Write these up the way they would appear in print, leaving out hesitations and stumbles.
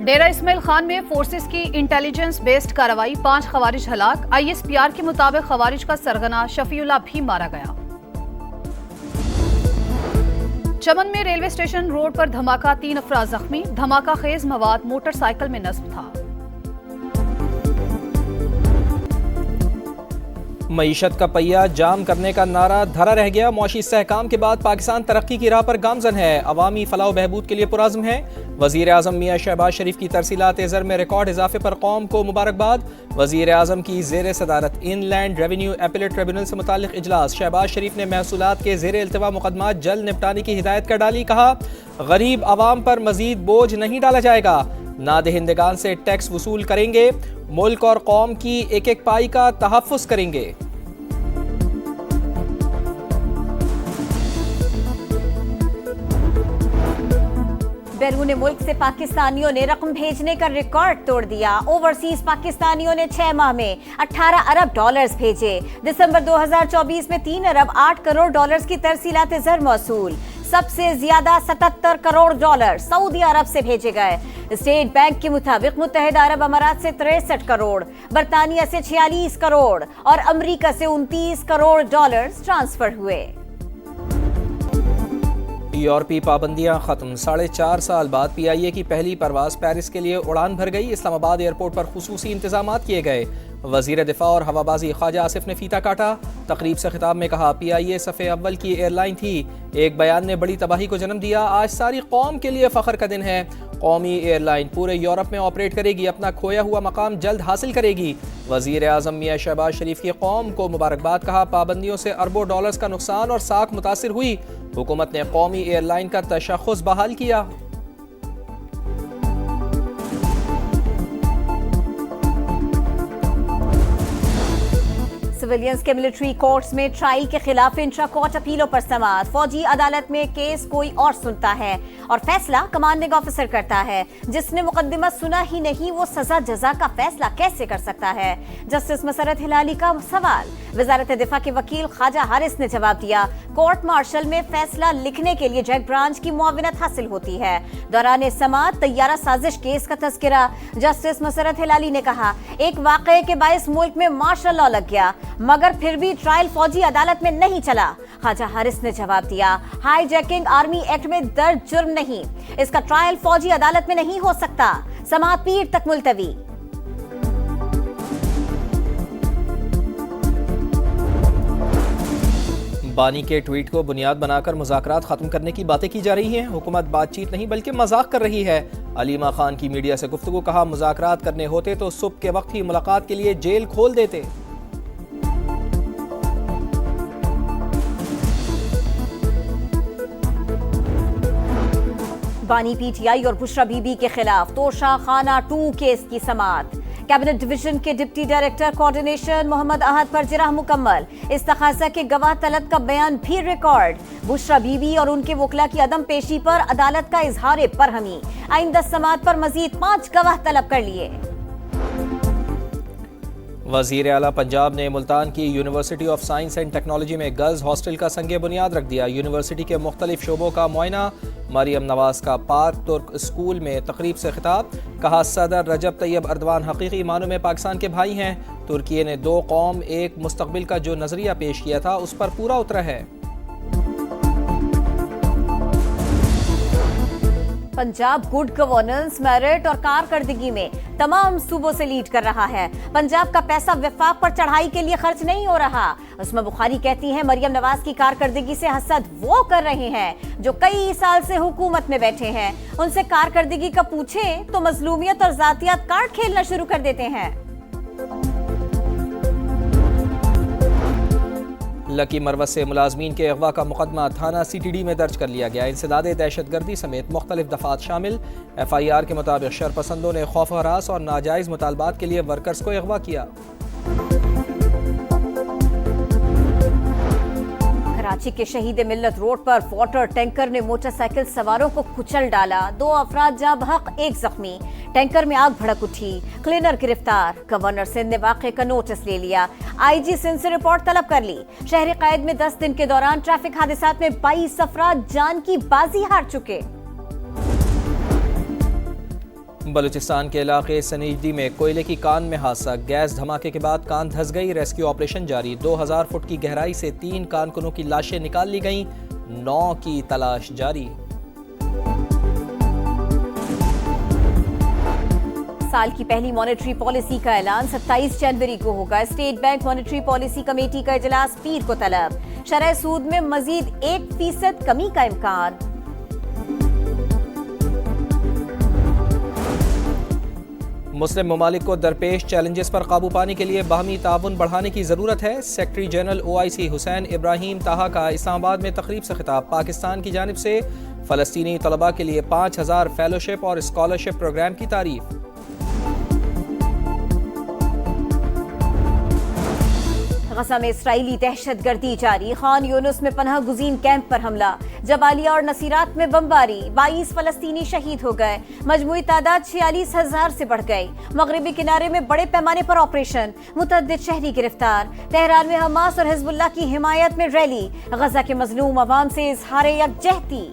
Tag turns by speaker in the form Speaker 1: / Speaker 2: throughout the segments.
Speaker 1: डेरा इस्माइल खान में फोर्सेस की intelligence based कार्रवाई, 5 खवारिज हलाक। ISPR के मुताबिक खवारिज का सरगना शफीउल्लाह भी मारा गया। चमन में रेलवे स्टेशन रोड पर धमाका, 3 अफराद जख्मी। धमाका खेज मवाद मोटरसाइकिल में नस्ब था।
Speaker 2: मईशत का पहिया जाम करने का नारा धरा रह गया। मौशी सहकाम के बाद पाकिस्तान तरक्की की राह पर गामजन है, अवामी फलाह बहबूद के लिए पुराज़्म है। वज़ीर आज़म मियां शहबाज शरीफ की तरसीलात ज़र में रिकॉर्ड इजाफे पर कौम को मुबारकबाद। वज़ीर आज़म की ज़ेर सदारत इनलैंड रेवेन्यू अपीलेट ट्रिब्यूनल से मुताल्लिक़ इजलास। शहबाज शरीफ ने महसूलात के ज़ेर इल्तिवा मुकदमात जल्द निपटाने की हिदायत कर डाली। कहा, गरीब आवाम पर मजीद बोझ नहीं डाला जाएगा, नादहिंदगान से टैक्स वसूल करेंगे, मुल्क और कौम की एक एक पाई का तहफ़्फ़ुज़ करेंगे।
Speaker 3: बैरून मुल्क से पाकिस्तानियों ने रकम भेजने का रिकॉर्ड तोड़ दिया। ओवरसीज पाकिस्तानियों ने 6 माह में 18 अरब डॉलर्स भेजे। दिसंबर 2024 में 3 अरब 8 करोड़ डॉलर्स की तरसीलात ज़र मौसूल। सबसे ज्यादा 77 करोड़ डॉलर सऊदी अरब से भेजे गए। स्टेट बैंक के मुताबिक मुत्तहिदा अरब अमारात से 63 करोड़, बरतानिया से 46 करोड़ और अमेरिका से 29 करोड़ डॉलर्स ट्रांसफर हुए।
Speaker 2: यूरोपीय पाबंदियां खत्म। 4.5 साल बाद PIA की पहली परवाज पेरिस के लिए उड़ान भर गई। इस्लामाबाद एयरपोर्ट पर खुसूसी इंतजामात किए गए। वजीर दिफा और हवाबाजी ख्वाजा आसिफ ने फीता काटा। तकरीब से खिताब में कहा, PIA सफ़े अव्वल की एयरलाइन थी। एक बयान ने बड़ी तबाही को जन्म दिया। आज सारी कौम के लिए फ़ख्र का दिन है। कौमी एयरलाइन पूरे यूरोप में ऑपरेट करेगी, अपना खोया हुआ मकाम जल्द हासिल करेगी। वजीर आज़म मियां शहबाज शरीफ की कौम को मुबारकबाद। कहा, पाबंदियों से अरबों डॉलर्स का नुकसान और साख मुतासिर हुई। हुकूमत ने कौमी एयरलाइन का तशख़्ख़ुस बहाल किया।
Speaker 3: सिविलियंस के मिलिट्री कोर्ट्स में ट्रायल के खिलाफ इंट्रा कोर्ट अपीलों पर समाअत। फौजी अदालत में केस कोई और सुनता है और फैसला कमांडिंग ऑफिसर करता है। जिसने मुकदमा सुना ही नहीं वो सजा जजा का फैसला कैसे कर सकता है? जस्टिस मसरत हिलाली का सवाल। वजारत दिफा के वकील ख्वाजा हारिस ने जवाब दिया, कोर्ट मार्शल में फैसला लिखने के लिए जज ब्रांच की मुआविनत हासिल होती है। दौरान समाअत तैयारा साजिश केस का तज़किरा। जस्टिस मसरत हिलाली ने कहा, एक वाक़ये के बाइस मुल्क में मार्शल लॉ लग गया मगर फिर भी ट्रायल फौजी अदालत में नहीं चला। ख्वाजा हारिस ने जवाब दिया, हाईजैकिंग आर्मी एक्ट में दर्ज जुर्म नहीं, इसका ट्रायल फौजी अदालत में नहीं हो सकता। समाअत पीर तक मुलतवी।
Speaker 2: बानी के ट्वीट को बुनियाद बनाकर मुज़ाकरात खत्म करने की बातें की जा रही हैं। हुकूमत बातचीत नहीं बल्कि मजाक कर रही है। अलीमा खान की मीडिया से गुफ्तगू। कहा, मुज़ाकरात करने होते तो सुबह के वक्त ही मुलाकात के लिए जेल खोल देते।
Speaker 3: बानी PTI और बुशरा बीबी के खिलाफ तोशा खाना 2 केस की समाअत। कैबिनेट डिवीजन के डिप्टी डायरेक्टर कोऑर्डिनेशन मोहम्मद अहद पर जिरह मुकम्मल। इस्तखासा के गवाह तलब का बयान भी रिकॉर्ड। बुशरा बीबी और उनके वकला की अदम पेशी पर अदालत का इजहार बरहमी। आइंदा समाअत पर मजीद 5 गवाह तलब कर लिए।
Speaker 2: वज़ीर आला पंजाब ने मुल्तान की university of science and technology में गर्ल्स हॉस्टल का संगे बुनियाद रख दिया। यूनिवर्सिटी के मुख्तलिफ शोबों का मुआयना। मरियम नवाज का पार्क तुर्क स्कूल में तकरीब से खिताब। कहा, सदर रजब तैयब अर्दवान हकीकी मानों में पाकिस्तान के भाई हैं। तुर्की ने 2 कौम एक मुस्तकबिल का जो नजरिया पेश किया था उस पर पूरा उतरा है।
Speaker 3: पंजाब गुड गवर्नेंस, मेरिट और कारकर्दगी में तमाम सूबों से लीड कर रहा है। पंजाब का पैसा विफाक पर चढ़ाई के लिए खर्च नहीं हो रहा। उसमें बुखारी कहती हैं, मरियम नवाज की कारकर्दगी से हसद वो कर रहे हैं जो कई साल से हुकूमत में बैठे हैं। उनसे कारकर्दगी का पूछें तो मजलूमियत और जातियात कार्ड खेलना शुरू कर देते हैं।
Speaker 2: लकी मरवत से मुलाजमीन के अगवा का मुकदमा थाना CTD में दर्ज कर लिया गया। इंसदाद दहशतगर्दी समेत मुख्तलिफ दफात शामिल। FIR के मुताबिक शरपसंदों ने खौफ हरास और नाजायज़ मुतालबात के लिए वर्कर्स को अगवा किया।
Speaker 3: कराची के शहीद मिल्लत रोड पर वाटर टैंकर ने मोटरसाइकिल सवारों को कुचल डाला। 2 अफराद जाँ बहक, 1 जख्मी। टैंकर में आग भड़क उठी। क्लीनर गिरफ्तार। गवर्नर सिंध ने वाक़े का नोटिस ले लिया। IG सिंध से रिपोर्ट तलब कर ली। शहर कैद में 10 दिन के दौरान ट्रैफिक हादसात में 22 अफराद जान की बाजी हार चुके।
Speaker 2: बलूचिस्तान के इलाके सनीजदी में कोयले की कान में हादसा, गैस धमाके के बाद कान धंस गई, रेस्क्यू ऑपरेशन जारी। 2000 फुट की गहराई से 3 कारकुनों की लाशें निकाल ली गईं, 9 की तलाश जारी।
Speaker 3: साल की पहली मॉनेटरी पॉलिसी का ऐलान 27 जनवरी को होगा। State bank monetary policy committee का इजलास पीर को तलब। शरह सूद में मजीद 1% कमी का इम्कान।
Speaker 2: मुस्लिम ममालिक को दरपेश चैलेंजेस पर काबू पाने के लिए बाहमी ताउन बढ़ाने की ज़रूरत है। Secretary general OIC Hussain Ibrahim ताहा का इस्लामाबाद में तकरीब से खिताब। पाकिस्तान की जानिब से फ़लस्तीनी तलबा के लिए 5000 फेलोशिप और स्कॉलरशिप प्रोग्राम की तारीफ।
Speaker 3: गजा में इसराइली दहशतगर्दी जारी। खान यूनुस में पनाह गुज़ीन कैंप पर हमला। जबालिया और नसीरात में बमबारी। 22 फलस्तीनी शहीद हो गए। मजमूई तादाद 46,000 से बढ़ गई। मगरबी किनारे में बड़े पैमाने पर ऑपरेशन। मुतअद्दिद शहरी गिरफ्तार। तेहरान में हमास और हिजबुल्लाह की हिमायत में रैली। गजा के मजलूम अवाम से इजहार यकजहती।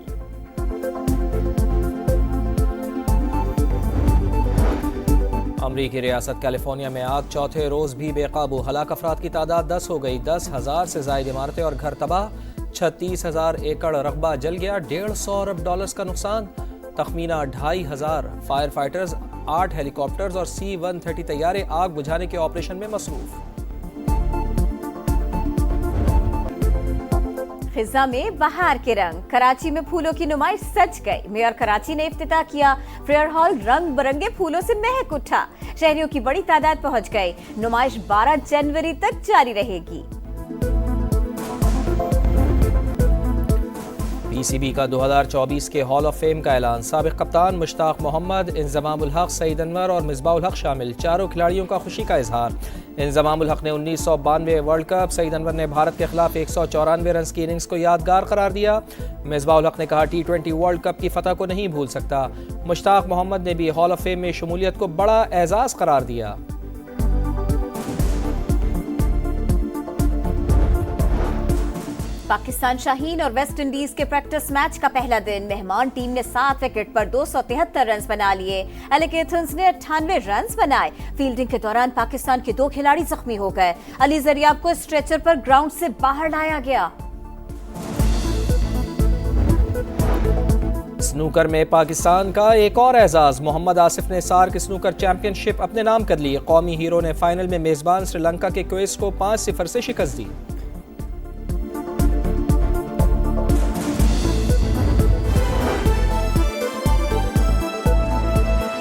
Speaker 2: अमरीकी रियासत कैलिफोर्निया में आग चौथे रोज भी बेकाबू। हलाक अफराद की तादाद 10 हो गई। 10,000 से ज्यादा इमारतें और घर तबाह। 36,000 एकड़ रकबा जल गया। $150 अरब का नुकसान। तखमीना 2,500 फायर फाइटर्स, 8 हेलीकॉप्टर्स और C-130 तैयारे आग बुझाने के ऑपरेशन में मसरूफ।
Speaker 3: फिजा में बहार के रंग। कराची में फूलों की नुमाइश सज गई। मेयर कराची ने इफ्तिताह किया। फेयर हॉल रंग बिरंगे फूलों से महक उठा। शहरियों की बड़ी तादाद पहुंच गई। नुमाइश 12 जनवरी तक जारी रहेगी।
Speaker 2: PCB का 2024 के हॉल ऑफ फेम का ऐलान। साबिक कप्तान मुश्ताक मोहम्मद, इंजमामुल हक, सईद अनवर और मिसबाहुल हक शामिल। चारों खिलाड़ियों का खुशी का इजहार। इंजमामुल हक ने 1992 वर्ल्ड कप, सईद अनवर ने भारत के खिलाफ 194 रन की इनिंग्स को यादगार करार दिया। मिसबाहुल हक ने कहा T20 वर्ल्ड कप की फतह को नहीं भूल सकता। मुश्ताक मोहम्मद ने भी हॉल ऑफ फेम में शमूलियत को बड़ा एजाज करार दिया।
Speaker 3: पाकिस्तान शाहीन और वेस्ट इंडीज के प्रैक्टिस मैच का पहला दिन। मेहमान टीम ने 7 विकेट पर 273 रन बना लिए। एलेक एथन्स ने 98 रन बनाए। फील्डिंग के दौरान पाकिस्तान के 2 खिलाड़ी जख्मी हो गए। अली जरियाब को स्ट्रेचर पर ग्राउंड से बाहर लाया गया।
Speaker 2: स्नूकर में पाकिस्तान का एक और एजाज। मोहम्मद आसिफ ने सार्क स्नूकर चैंपियनशिप अपने नाम कर ली। कौमी हीरो ने फाइनल में मेजबान श्रीलंका के क्वेस को 5-0 से शिकस्त दी।